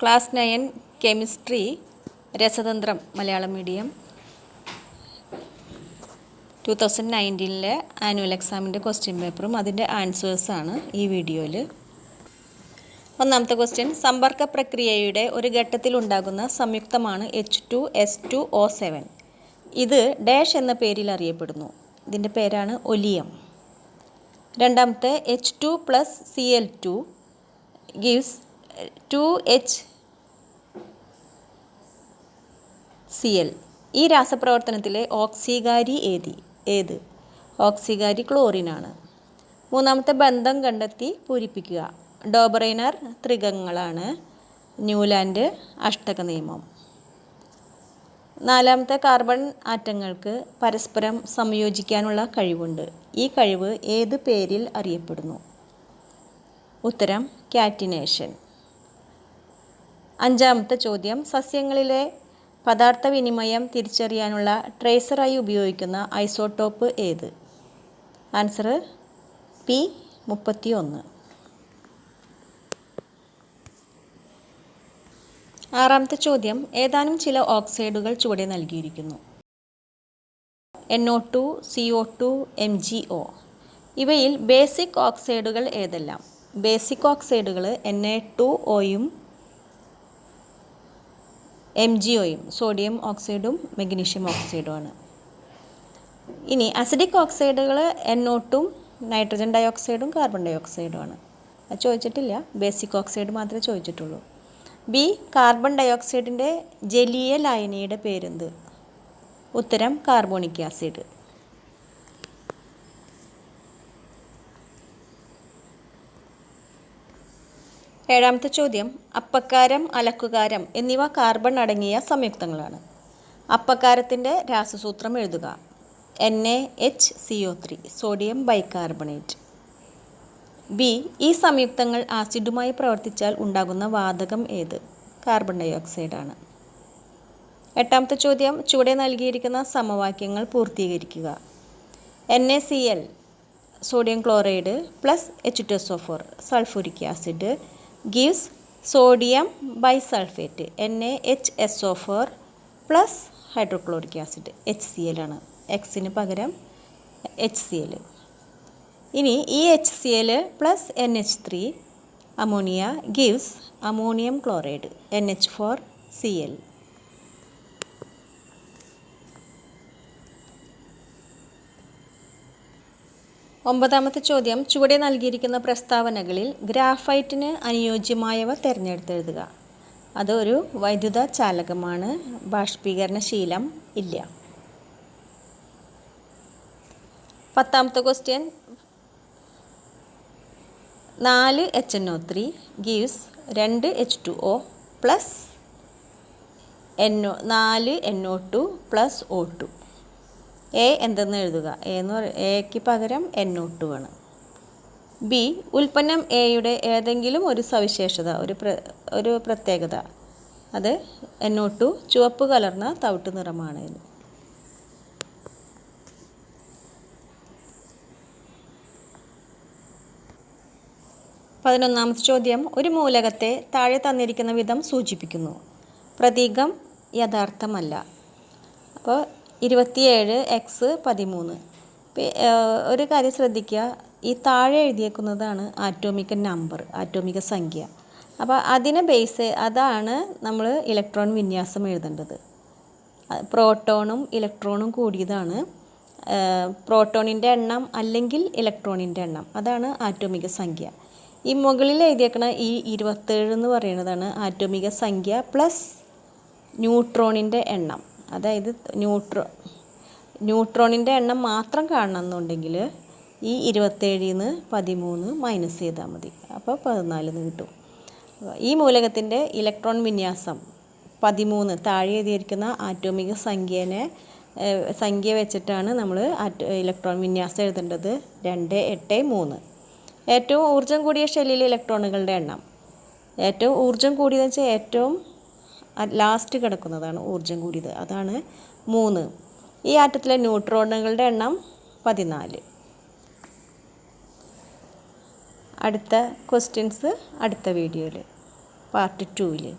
Class 9 chemistry രസതന്ത്രം Malayalam medium 2019 annual എക്സാമിൻ്റെ question പേപ്പറും അതിൻ്റെ ആൻസേഴ്സാണ് ഈ വീഡിയോയിൽ. ഒന്നാമത്തെ ക്വസ്റ്റ്യൻ, സമ്പർക്ക പ്രക്രിയയുടെ ഒരു ഘട്ടത്തിൽ ഉണ്ടാകുന്ന സംയുക്തമാണ് H2S2O7. ഇത് ഡാഷ് എന്ന പേരിൽ അറിയപ്പെടുന്നു. ഇതിൻ്റെ പേരാണ് ഒലിയം. രണ്ടാമത്തെ, H2+Cl2 gives 2HCl. ഈ രാസപ്രവർത്തനത്തിലെ ഓക്സികാരി ഏത്? ഓക്സികാരി ക്ലോറിനാണ്. മൂന്നാമത്തെ, ബന്ധം കണ്ടെത്തി പൂരിപ്പിക്കുക. ഡോബറൈനർ ത്രികങ്ങളാണ്. ന്യൂലാൻഡ് അഷ്ടക നിയമം. നാലാമത്തെ, കാർബൺ ആറ്റങ്ങൾക്ക് പരസ്പരം സംയോജിക്കാനുള്ള കഴിവുണ്ട്. ഈ കഴിവ് ഏത് പേരിൽ അറിയപ്പെടുന്നു? ഉത്തരം കാറ്റിനേഷൻ. അഞ്ചാമത്തെ ചോദ്യം, സസ്യങ്ങളിലെ പദാർത്ഥ വിനിമയം തിരിച്ചറിയാനുള്ള ട്രേസറായി ഉപയോഗിക്കുന്ന ഐസോട്ടോപ്പ് ഏത്? Answer P31. ആറാമത്തെ ചോദ്യം, ഏതാനും ചില ഓക്സൈഡുകൾ ചുവടെ നൽകിയിരിക്കുന്നു. NO2, CO2, MgO. ഇവയിൽ ബേസിക് ഓക്സൈഡുകൾ ഏതെല്ലാം? ബേസിക് ഓക്സൈഡുകൾ Na2Oയും MgOയും, സോഡിയം ഓക്സൈഡും മഗ്നീഷ്യം ഓക്സൈഡുമാണ്. ഇനി അസിഡിക് ഓക്സൈഡുകൾ NO2, നൈട്രജൻ ഡയോക്സൈഡും കാർബൺ ഡയോക്സൈഡുമാണ്. അത് ചോദിച്ചിട്ടില്ല, ബേസിക് ഓക്സൈഡ് മാത്രമേ ചോദിച്ചിട്ടുള്ളൂ. ബി, കാർബൺ ഡയോക്സൈഡിൻ്റെ ജലീയ ലായനിയുടെ പേരെന്ത്? ഉത്തരം കാർബോണിക് ആസിഡ്. ഏഴാമത്തെ ചോദ്യം, അപ്പക്കാരം, അലക്കുകാരം എന്നിവ കാർബൺ അടങ്ങിയ സംയുക്തങ്ങളാണ്. അപ്പക്കാരത്തിൻ്റെ രാസസൂത്രം എഴുതുക. NaHCO3, sodium bicarbonate. ബി, ഈ സംയുക്തങ്ങൾ ആസിഡുമായി പ്രവർത്തിച്ചാൽ ഉണ്ടാകുന്ന വാതകം ഏത്? കാർബൺ ഡയോക്സൈഡാണ്. എട്ടാമത്തെ ചോദ്യം, ചുവടെ നൽകിയിരിക്കുന്ന സമവാക്യങ്ങൾ പൂർത്തീകരിക്കുക. NaCl, sodium chloride plus H2SO4, sulphuric acid gives sodium bisulphate NaHSO4 plus hydrochloric acid HCl ആണ്. എക്സിന് പകരം HCl. ഇനി ഈ HCl plus NH3 ammonia gives ammonium chloride NH4Cl. ഒമ്പതാമത്തെ ചോദ്യം, ചുവടെ നൽകിയിരിക്കുന്ന പ്രസ്താവനകളിൽ ഗ്രാഫൈറ്റിന് അനുയോജ്യമായവ തിരഞ്ഞെടുത്തെഴുതുക. അതൊരു വൈദ്യുത ചാലകമാണ്. ബാഷ്പീകരണശീലം ഇല്ല. പത്താമത്തെ question, 4HNO3 gives 2H2O plus 4NO2 plus O2. A എന്തെന്ന് എഴുതുക. എക്ക് പകരം NO2 ആണ്. ബി, ഉൽപ്പന്നം എയുടെ ഏതെങ്കിലും ഒരു സവിശേഷത, ഒരു പ്രത്യേകത. അത് NO2 ചുവപ്പ് കലർന്ന തവിട്ട് നിറമാണ്. 11ാമത്തെ ചോദ്യം, ഒരു മൂലകത്തെ താഴെ തന്നിരിക്കുന്ന വിധം സൂചിപ്പിക്കുന്നു. പ്രതീകം യഥാർത്ഥമല്ല. അപ്പോൾ 27x13. ഒരു കാര്യം ശ്രദ്ധിക്കുക, ഈ താഴെ എഴുതിയേക്കുന്നതാണ് ആറ്റോമിക് നമ്പർ, ആറ്റോമിക സംഖ്യ. അപ്പോൾ അതിനെ അതാണ് നമ്മൾ ഇലക്ട്രോൺ വിന്യാസം എഴുതേണ്ടത്. പ്രോട്ടോണും ഇലക്ട്രോണും കൂടിയതാണ് പ്രോട്ടോണിൻ്റെ എണ്ണം അല്ലെങ്കിൽ ഇലക്ട്രോണിൻ്റെ എണ്ണം. അതാണ് ആറ്റോമിക സംഖ്യ. ഈ മുകളിൽ എഴുതിയേക്കണ ഈ 27 എന്ന് പറയുന്നതാണ് ആറ്റോമിക സംഖ്യ പ്ലസ് ന്യൂട്രോണിൻ്റെ എണ്ണം. അതായത് ന്യൂട്രോണിൻ്റെ എണ്ണം മാത്രം കാണണമെന്നുണ്ടെങ്കിൽ ഈ 27-ന്ന് 13 മൈനസ് ചെയ്താൽ മതി. അപ്പോൾ 14 കിട്ടും. ഈ മൂലകത്തിൻ്റെ ഇലക്ട്രോൺ വിന്യാസം 13 താഴെ എഴുതിയിരിക്കുന്ന ആറ്റോമിക സംഖ്യ വെച്ചിട്ടാണ് നമ്മൾ ഇലക്ട്രോൺ വിന്യാസം എഴുതേണ്ടത്. 2, 8, 3. ഏറ്റവും ഊർജ്ജം കൂടിയ ഷെല്ലിലെ ഇലക്ട്രോണുകളുടെ എണ്ണം. ഏറ്റവും ഊർജ്ജം കൂടിയതെന്ന് വെച്ചാൽ ഏറ്റവും ലാസ്റ്റ് കിടക്കുന്നതാണ് ഊർജ്ജം കൂടിയത്. അതാണ് 3. ഈ ആറ്റത്തിലെ ന്യൂട്രോണുകളുടെ എണ്ണം 14. അടുത്ത ക്വസ്റ്റ്യൻസ് അടുത്ത വീഡിയോയിൽ പാർട്ട് 2.